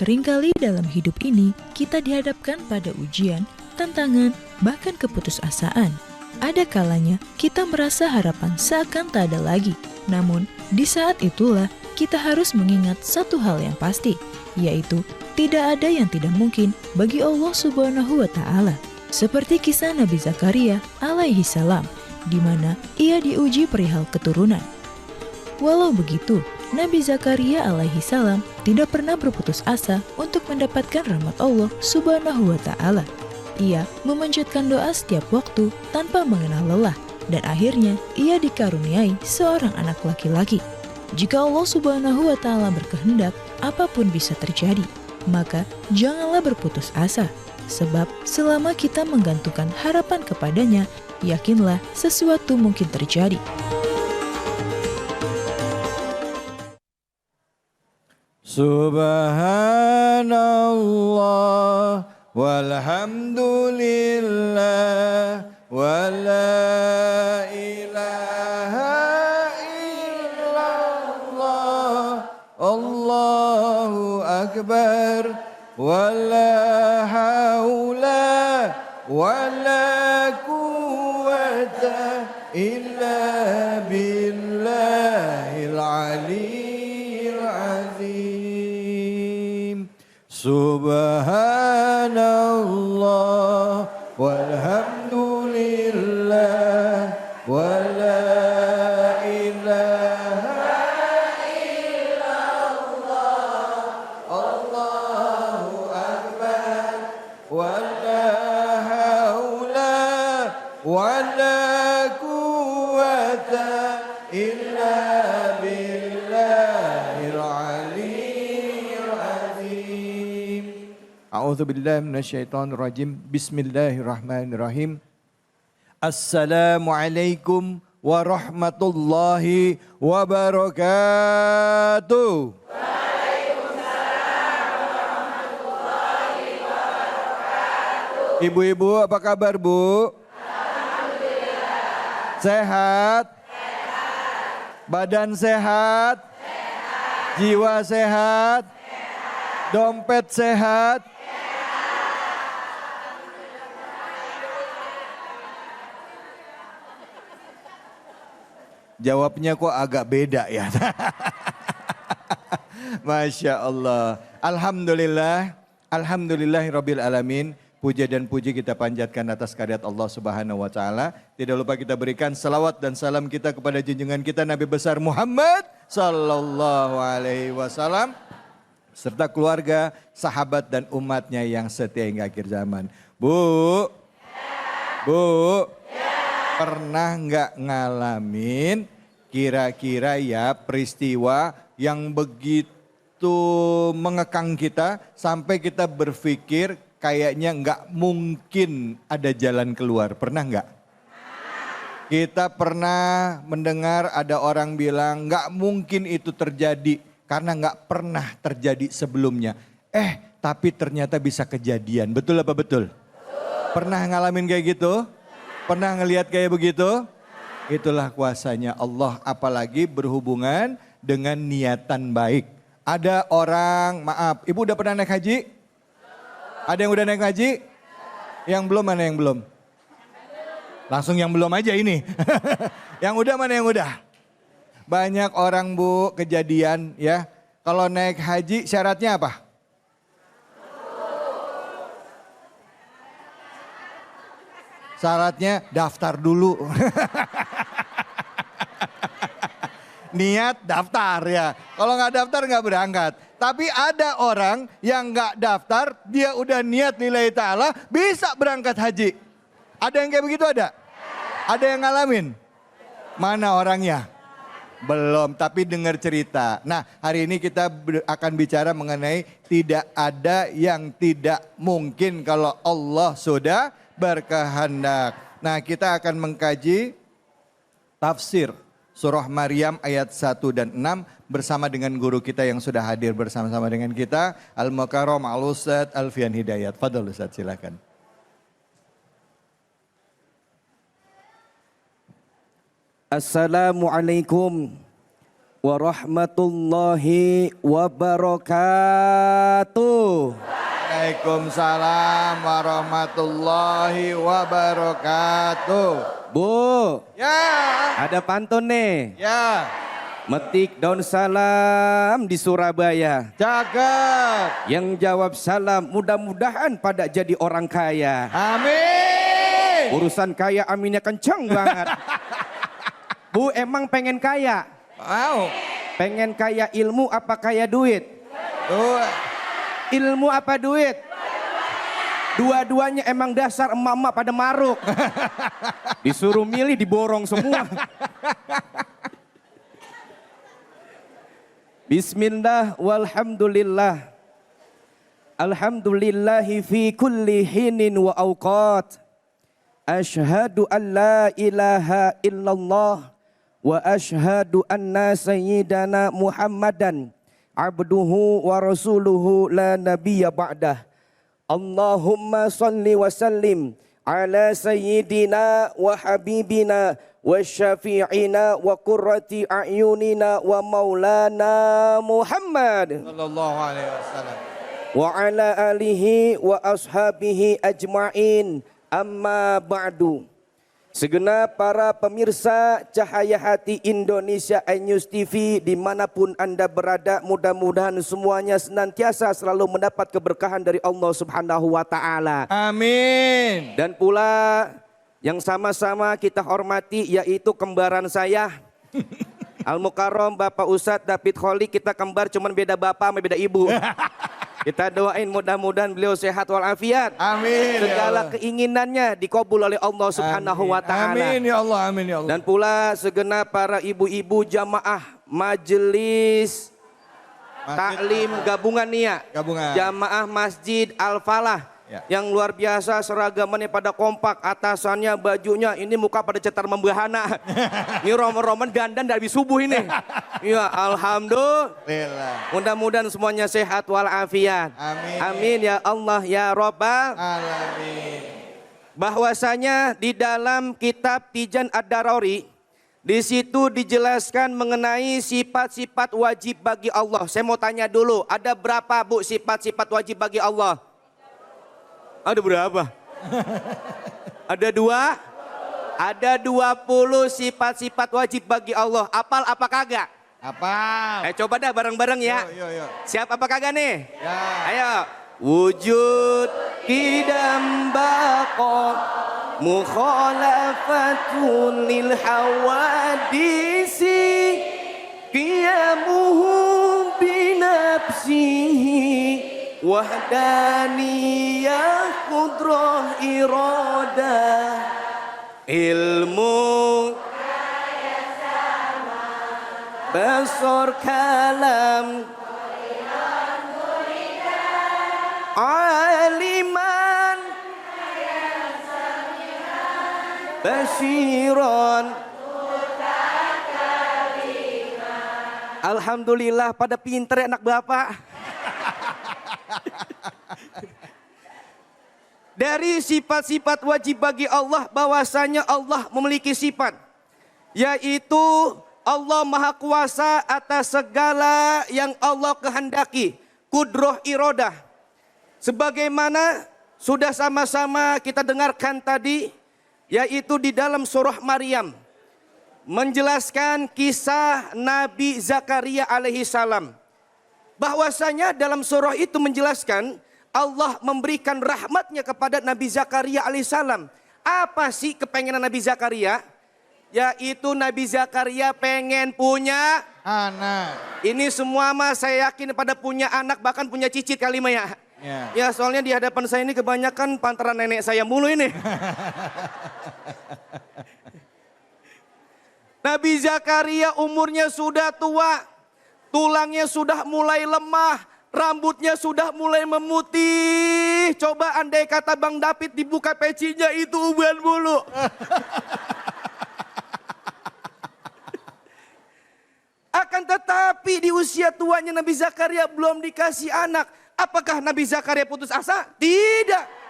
Seringkali dalam hidup ini kita dihadapkan pada ujian, tantangan, bahkan keputusasaan. Ada kalanya kita merasa harapan seakan tak ada lagi. Namun, di saat itulah kita harus mengingat satu hal yang pasti, yaitu tidak ada yang tidak mungkin bagi Allah Subhanahu wa Ta'ala. Seperti kisah Nabi Zakaria alaihi salam, di mana ia diuji perihal keturunan. Walau begitu, Nabi Zakaria alaihi salam tidak pernah berputus asa untuk mendapatkan rahmat Allah Subhanahu wa Ta'ala. Ia memanjatkan doa setiap waktu tanpa mengenal lelah, dan akhirnya ia dikaruniai seorang anak laki-laki. Jika Allah Subhanahu wa Ta'ala berkehendak, apapun bisa terjadi. Maka janganlah berputus asa, sebab selama kita menggantungkan harapan kepadanya, yakinlah sesuatu mungkin terjadi. Subhanallah walhamdulillah wala ilaha illallah Allahu akbar wala haula wala quwwata illa billahil aliyyil azim. Subhanallah walhamdulillah wala ilaha illallah Allahu akbar wala haula wala quwwata illa billahil aliyyil azim. A'udzu billahi minasyaitonir rajim. Bismillahirrahmanirrahim. Assalamualaikum warahmatullahi wabarakatuh. Ibu-ibu, apa kabar, Bu? Alhamdulillah. Sehat? Sehat. Badan sehat? Sehat. Jiwa sehat? Sehat. Dompet sehat? Jawabnya kok agak beda ya. Masya Allah. Alhamdulillah. Alhamdulillahirabbil alamin. Puja dan puji kita panjatkan atas karyat Allah Subhanahu wa Ta'ala. Tidak lupa kita berikan salawat dan salam kita kepada junjungan kita Nabi besar Muhammad sallallahu alaihi wasallam, serta keluarga, sahabat dan umatnya yang setia hingga akhir zaman. Bu, pernah nggak ngalamin kira-kira ya peristiwa yang begitu mengekang kita sampai kita berpikir kayaknya nggak mungkin ada jalan keluar? Pernah nggak? Kita pernah mendengar ada orang bilang nggak mungkin itu terjadi karena nggak pernah terjadi sebelumnya. Tapi ternyata bisa kejadian. Betul apa betul? Pernah ngalamin kayak gitu? Pernah ngelihat kayak begitu? Itulah kuasanya Allah, apalagi berhubungan dengan niatan baik. Ada orang, maaf, ibu udah pernah naik haji? Ada yang udah naik haji? Yang belum, mana yang belum? Langsung yang belum aja ini. Yang udah mana yang udah? Banyak orang, Bu, kejadian ya. Kalau naik haji syaratnya apa? Syaratnya daftar dulu. Niat daftar ya. Kalau nggak daftar nggak berangkat. Tapi ada orang yang nggak daftar, dia udah niat lillahi ta'ala, bisa berangkat haji. Ada yang kayak begitu ada? Ada yang ngalamin? Mana orangnya? Belum, tapi dengar cerita. Nah, hari ini kita akan bicara mengenai tidak ada yang tidak mungkin kalau Allah sudah berkehendak. Nah, kita akan mengkaji tafsir Surah Maryam ayat 1 dan 6 bersama dengan guru kita yang sudah hadir bersama-sama dengan kita, Al-Mukarram Al-Ustaz Alfian Hidayat. Fadhal Ustaz, silakan. Assalamualaikum warahmatullahi wabarakatuh. Waalaikumsalam warahmatullahi wabarakatuh. Bu, Ya, ada pantun nih. ya, Metik daun salam di Surabaya. jagat. Yang jawab salam, mudah-mudahan pada jadi orang kaya. Amin. Urusan kaya aminnya kenceng banget. Bu, emang pengen kaya? Wow. Pengen kaya ilmu apa kaya duit? Tuh, Ilmu apa duit? Dua-duanya emang dasar emak-emak pada maruk. Disuruh milih diborong semua. Bismillah walhamdulillah. Alhamdulillahi fi kulli hinin wa awqat. Ashhadu an la ilaha illallah. Wa ashhadu anna sayyidana Muhammadan abduhu wa rasuluhu la nabiyya ba'dah. Allahumma salli wa sallim ala sayyidina wa habibina wa syafi'ina wa qurrati a'yunina wa maulana Muhammad sallallahu alaihi wasallam. wa ala alihi wa ashabihi ajma'in, amma ba'du. Segenap para pemirsa Cahaya Hati Indonesia iNews TV dimanapun Anda berada, mudah-mudahan semuanya senantiasa selalu mendapat keberkahan dari Allah Subhanahu wa Ta'ala. Amin. Dan pula yang sama-sama kita hormati yaitu kembaran saya Al-Mukarram Bapak Ustadz David Kholik. Kita kembar cuman beda bapak sama beda ibu. Kita doain mudah-mudahan beliau sehat walafiat. Amin. Segala keinginannya dikabul oleh Allah Subhanahu wa Ta'ala. Amin ya Allah, amin ya Allah. Dan pula segenap para ibu-ibu jamaah majelis taklim gabungan nih ya. Gabungan. Jamaah Masjid Al-Falah. Ya. Yang luar biasa seragamannya pada kompak, atasannya, bajunya, ini muka pada cetar membahana. Ini roman-roman dandan dari subuh ini. Ya alhamdulillah. Mudah-mudahan semuanya sehat walafiat. Amin. Amin ya Allah ya Rabbal Alamin. bahwasanya di dalam kitab Tijan Ad-Darori di situ dijelaskan mengenai sifat-sifat wajib bagi Allah. Saya mau tanya dulu, ada berapa Bu sifat-sifat wajib bagi Allah? Ada berapa? Ada 2? Ada 20 sifat-sifat wajib bagi Allah. Apal apa kagak? Apa? Coba dah bareng-bareng ya. Yo. Siap apa kagak nih? Ya. Ayo. Wujud kidam baqa mukhalafatun lil hawadisi qiyamuhu binafsihi wahdaniyah qudrah iradah ilmu basar kalam aliman basyiran. Alhamdulillah pada pinter ya anak bapak. Dari sifat-sifat wajib bagi Allah bahwasanya Allah memiliki sifat, yaitu Allah Maha Kuasa atas segala yang Allah kehendaki, kudroh irodah. Sebagaimana sudah sama-sama kita dengarkan tadi, yaitu di dalam surah Maryam menjelaskan kisah Nabi Zakaria alaihi salam. Bahwasanya dalam surah itu menjelaskan Allah memberikan rahmatnya kepada Nabi Zakaria alaihissalam. Apa sih kepengenan Nabi Zakaria? Yaitu Nabi Zakaria pengen punya Anak. ini semua mah saya yakin pada punya anak, bahkan punya cicit kali mah ya. Ya soalnya di hadapan saya ini kebanyakan pantaran nenek saya mulu ini. Nabi Zakaria umurnya sudah tua, tulangnya sudah mulai lemah, rambutnya sudah mulai memutih. Coba andai kata Bang David dibuka pecinya itu uban bulu. Akan tetapi di usia tuanya Nabi Zakaria belum dikasih anak. Apakah Nabi Zakaria putus asa? Tidak.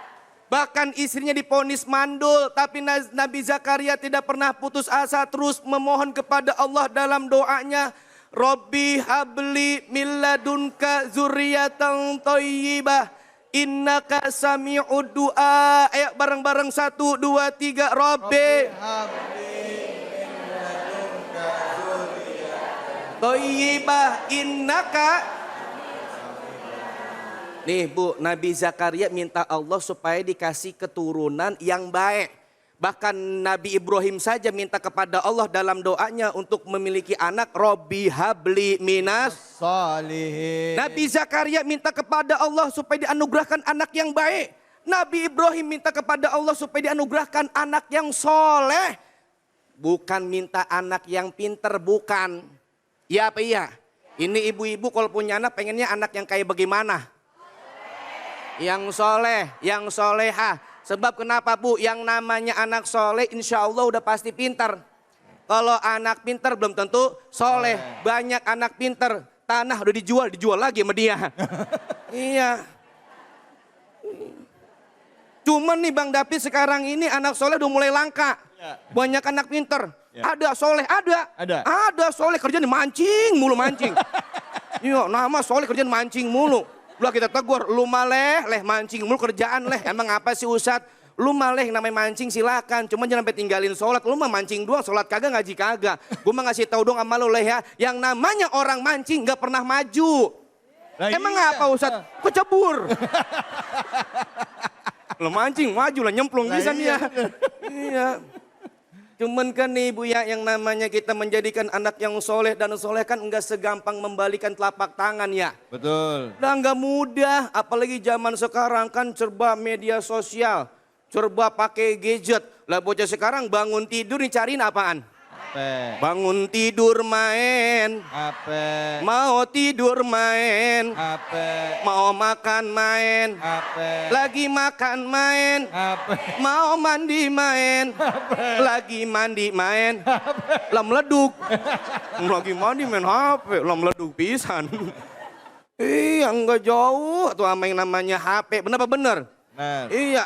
Bahkan istrinya diponis mandul, tapi Nabi Zakaria tidak pernah putus asa, terus memohon kepada Allah dalam doanya. Rabbi habli min ladunka dzurriyyatan thayyibah innaka sami'ud du'a. Ayo bareng-bareng 1 2 3 Rabbi thayyibah innaka. Nih Bu, Nabi Zakaria minta Allah supaya dikasih keturunan yang baik. Bahkan Nabi Ibrahim saja minta kepada Allah dalam doanya untuk memiliki anak. Robbi habli minas Salihin. Nabi Zakaria minta kepada Allah supaya dianugerahkan anak yang baik. Nabi Ibrahim minta kepada Allah supaya dianugerahkan anak yang soleh. Bukan minta anak yang pinter, bukan. Ya apa iya? Ini ibu-ibu kalau punya anak pengennya anak yang kayak bagaimana? Yang soleh, yang soleha. Sebab kenapa Bu? Yang namanya anak soleh insya Allah udah pasti pintar. Kalau anak pintar belum tentu soleh. Banyak anak pintar, tanah udah dijual lagi sama dia. Iya. Cuman nih Bang David sekarang ini anak soleh udah mulai langka. Banyak anak pintar. Ada soleh, ada soleh kerjaan mancing mulu mancing. Iya, nama soleh kerjaan mancing mulu. Lah kita tegur, lu maleh, mancing mulu kerjaan Emang apa sih Ustadz? Lu maleh namanya mancing silakan, cuma jangan sampai tinggalin sholat. Lu mah mancing doang, sholat kagak, ngaji kagak. Gue mah ngasih tahu dong sama lu ya, yang namanya orang mancing nggak pernah maju. Nah, emang iya. Apa Ustadz? Kecebur. Lu mancing maju lah nyemplung bisa nih ya. Iya. Cuman kan nih Bu ya, yang namanya kita menjadikan anak yang soleh dan soleh kan enggak segampang membalikan telapak tangan ya. Betul. Dan enggak mudah, apalagi zaman sekarang kan serba media sosial, serba pakai gadget. Lah bocah sekarang bangun tidur dicariin apaan? Ape. Bangun tidur main. Ape. Mau tidur main. Ape. Mau makan main. Ape. Lagi makan main. Ape. Mau mandi main. Ape. Lagi mandi main. Ape. Lah meleduk. Lagi mandi main HP. Lah meleduk pisan. Iya enggak jauh tuh sama yang namanya HP. Bener apa bener? Bener. Iya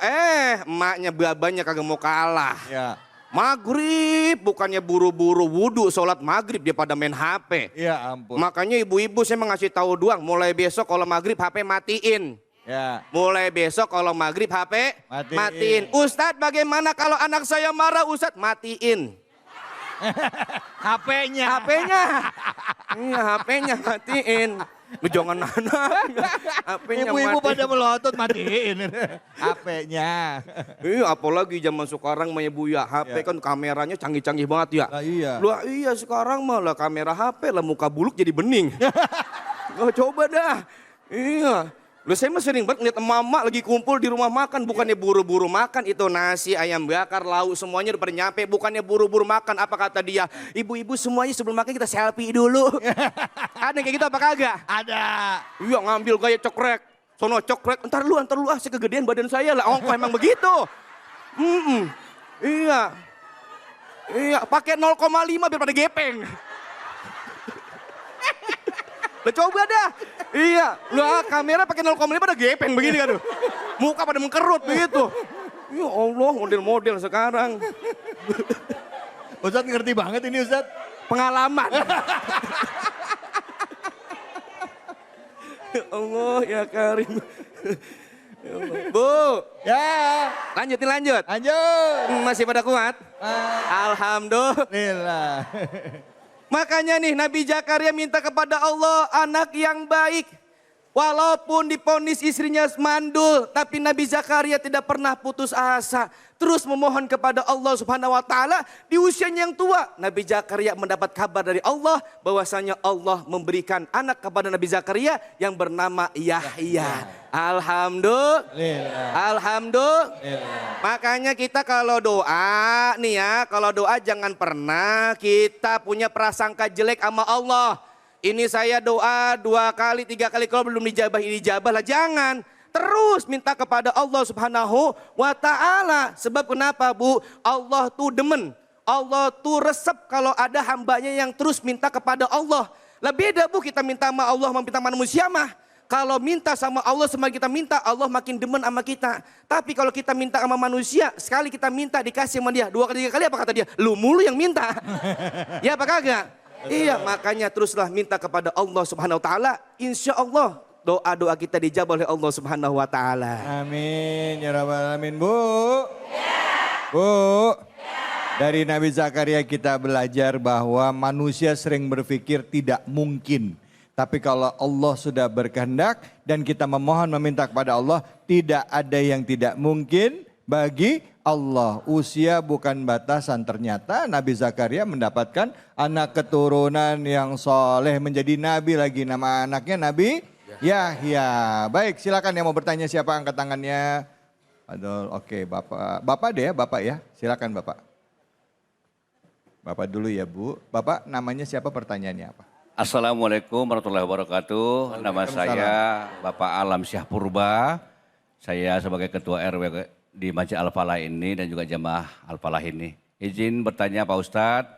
emaknya babanya kagak mau kalah. Ya. Maghrib bukannya buru-buru wudhu sholat maghrib dia pada main HP. Ya ampun. Makanya ibu-ibu saya ngasih tahu doang, mulai besok kalau maghrib HP matiin. Ya. Mulai besok kalau maghrib HP matiin. Ustadz bagaimana kalau anak saya marah Ustadz? Matiin. HP-nya. HP-nya. Iya HP-nya matiin. Lu jangan anak. HP-nya ibu-ibu pada melotot matiin. HP-nya. Iya apalagi zaman sekarang mah Bu ya. HP kan kameranya canggih-canggih banget ya. Lah iya. Lah iya sekarang mah lah kamera HP lah muka buluk jadi bening. Oh, coba dah. Iya. Loh saya mah sering banget ngeliat mama lagi kumpul di rumah makan. Bukannya buru-buru makan itu nasi, ayam bakar, lauk semuanya udah pada nyampe. Bukannya buru-buru makan apa kata dia. Ibu-ibu semuanya sebelum makan kita selfie dulu. Ada kayak gitu apa kagak? Ada. Iya ngambil gaya cokrek. Sono cokrek, entar lu saya kegedean badan saya lah. Ongkoh emang begitu. Iya. Iya pakai 0,5 biar pada gepeng. Lah coba dah. Iya, lah kamera pakai 0,5 pada gepeng begini kan. Muka pada mengkerut begitu. Ya Allah, model-model sekarang. Ustadz ngerti banget ini Ustadz. Pengalaman. Ya Allah, ya Karim. Ya Allah. Bu. Ya. Lanjut. Masih pada kuat? Alhamdulillah. Makanya nih Nabi Zakaria minta kepada Allah anak yang baik. Walaupun divonis istrinya mandul, tapi Nabi Zakaria tidak pernah putus asa. Terus memohon kepada Allah Subhanahu wa taala di usianya yang tua. Nabi Zakaria mendapat kabar dari Allah bahwasanya Allah memberikan anak kepada Nabi Zakaria yang bernama Yahya. Alhamdulillah. Makanya kita kalau doa nih ya, kalau doa jangan pernah kita punya prasangka jelek sama Allah. Ini saya doa 2 kali, 3 kali kalau belum dijabah lah jangan. Terus minta kepada Allah Subhanahu wa taala. Sebab kenapa Bu? Allah tuh demen. Allah tuh resep kalau ada hambanya yang terus minta kepada Allah. Lah beda Bu kita minta sama Allah, minta sama manusia mah. Kalau minta sama Allah semakin kita minta, Allah makin demen sama kita. Tapi kalau kita minta sama manusia, sekali kita minta dikasih sama dia. 2 kali 3 kali apa kata dia? Lu mulu yang minta. Ya apa kagak? Iya, makanya teruslah minta kepada Allah Subhanahu wa taala, insya Allah doa-doa kita dijawab oleh Allah Subhanahu wa taala. Amin ya rabbal alamin. Bu. Bu. Dari Nabi Zakaria kita belajar bahwa manusia sering berpikir tidak mungkin. Tapi kalau Allah sudah berkehendak dan kita memohon meminta kepada Allah, tidak ada yang tidak mungkin bagi Allah. Usia bukan batasan. Ternyata Nabi Zakaria mendapatkan anak keturunan yang soleh, menjadi nabi lagi. Nama anaknya Nabi Yahya. Baik, silakan yang mau bertanya, siapa, angkat tangannya. Aduh, oke, Bapak. Bapak deh ya, Bapak ya. Silakan Bapak. Bapak dulu ya Bu. Bapak namanya siapa, pertanyaannya apa? Assalamualaikum warahmatullahi wabarakatuh. Nama saya Bapak Alam Syah Purba. Saya sebagai Ketua RW di Masjid Al-Falah ini dan juga Jamaah Al-Falah ini. Izin bertanya Pak Ustadz,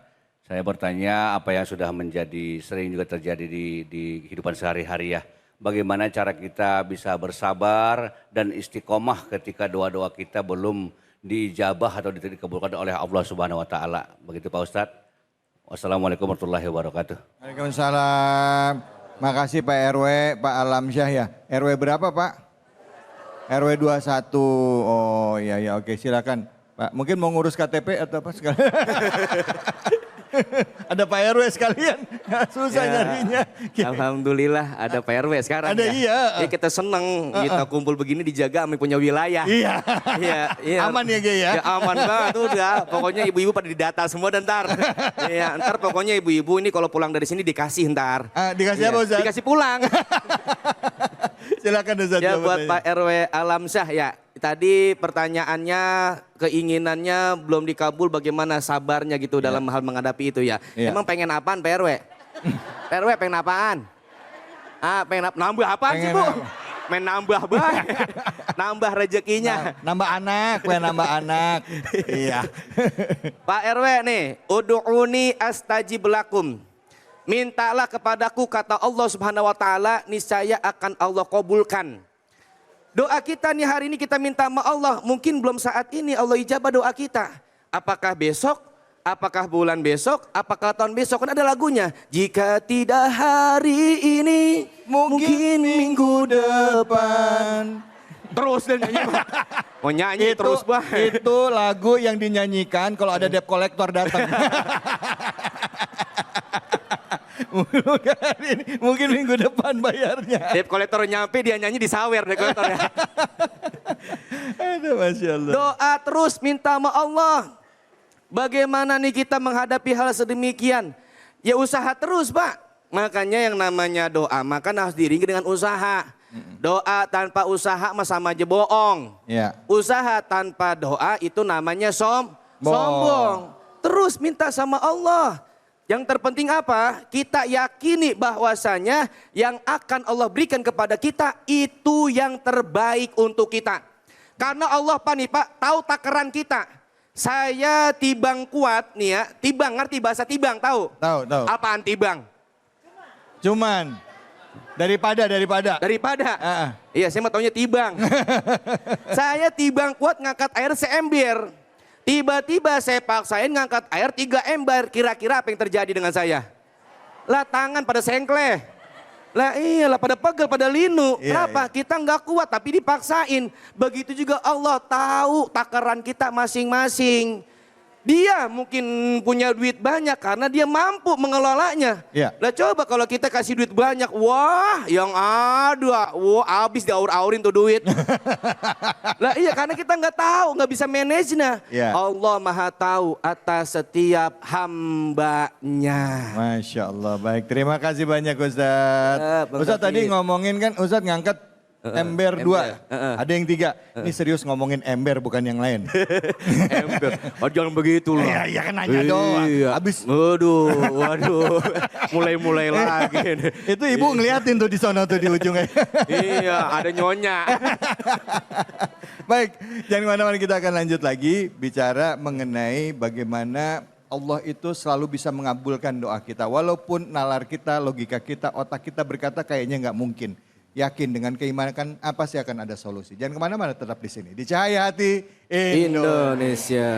saya bertanya apa yang sudah menjadi sering juga terjadi di kehidupan sehari-hari ya. Bagaimana cara kita bisa bersabar dan istiqomah ketika doa-doa kita belum diijabah atau dikabulkan oleh Allah Subhanahu wa taala. Begitu Pak Ustadz. Wassalamualaikum warahmatullahi wabarakatuh. Waalaikumsalam. Makasih Pak RW, Pak Alam Syah ya. RW berapa Pak? RW 21. Oh iya ya, oke, silakan Pak. Mungkin mau ngurus KTP atau apa sekalian? Ada Pak RW sekalian, susah Ya, nyarinya. Alhamdulillah ada Pak RW sekarang Ada, ya. iya. Ya kita seneng kita kumpul begini dijaga kami punya wilayah. Iya. Iya. Aman ya Ge ya? Ya aman banget udah. Pokoknya ibu-ibu pada didata semua dan ntar. Iya, ntar pokoknya ibu-ibu ini kalau pulang dari sini dikasih ntar. Dikasih Iya, apa Ustaz? dikasih pulang. Silakan Ustaz. Ya jawab buat tanya. Pak RW Alam Syah ya. Tadi pertanyaannya, keinginannya belum dikabul, bagaimana sabarnya gitu dalam hal menghadapi itu ya. Iya. Emang pengen apaan Pak RW? Pak RW pengen apaan? Pengen nambah apaan sih Pengen Bu? apa? Main nambah banget. Nambah rezekinya. Nambah anak, pengen nambah anak. Iya. Pak RW nih, ud'uni astajib lakum. Mintalah kepadaku, kata Allah Subhanahu wa taala, niscaya akan Allah kabulkan. Doa kita nih hari ini kita minta sama Allah, mungkin belum saat ini Allah ijabah doa kita. Apakah besok? Apakah bulan besok? Apakah tahun besok? Kan ada lagunya. Jika tidak hari ini, mungkin minggu depan. Terus dan nyanyi. Mau nyanyi terus banget. Itu lagu yang dinyanyikan kalau ada debt collector datang. Mungkin minggu depan bayarnya. Debt collector nyampe dia nyanyi di sawer debt collector ya. Aduh, Masya Allah. Doa terus minta sama Allah. Bagaimana nih kita menghadapi hal sedemikian? Ya usaha terus Pak. Makanya yang namanya doa maka harus diiringi dengan usaha. Doa tanpa usaha mah sama aja bohong. Ya. Usaha tanpa doa itu namanya sombong. Terus minta sama Allah. Yang terpenting apa? Kita yakini bahwasanya yang akan Allah berikan kepada kita itu yang terbaik untuk kita. Karena Allah Pak tahu takaran kita. Saya tibang kuat nih ya, tibang ngerti bahasa tibang tahu? Tahu. Apaan tibang? Cuman daripada. Iya saya mau taunya tibang. Saya tibang kuat ngangkat air seember. Tiba-tiba saya paksain ngangkat air 3 ember. Kira-kira apa yang terjadi dengan saya? Lah tangan pada sengkleh. Lah iyalah pada pegel, pada linu. Iya, Kenapa? iya. Kita nggak kuat tapi dipaksain. Begitu juga Allah tahu takaran kita masing-masing. Dia mungkin punya duit banyak karena dia mampu mengelolanya. Iya. Lah coba kalau kita kasih duit banyak, wah yang ada, wah habis diaur-aurin tuh duit. Lah iya karena kita nggak tahu, nggak bisa manage-nya. Iya. Allah Maha tahu atas setiap hambanya. Masya Allah, baik. Terima kasih banyak Ustadz. Bang Ustadz tadi Taufik. ngomongin kan, Ustadz ngangkat ember 2, ada yang 3. Ini serius ngomongin ember bukan yang lain. Ember, jangan begitu lah. Iya kan nanya doang. Abis Waduh, mulai lagi. itu ibu ngeliatin tuh di sono tuh di ujungnya. Iya, ada nyonya. Baik, jangan kemana-mana, kita akan lanjut lagi bicara mengenai bagaimana Allah itu selalu bisa mengabulkan doa kita. Walaupun nalar kita, logika kita, otak kita berkata kayaknya nggak mungkin. Yakin dengan keimanan kan apa sih akan ada solusi. Jangan kemana-mana, tetap di sini. Di Cahaya Hati Indonesia. Indonesia.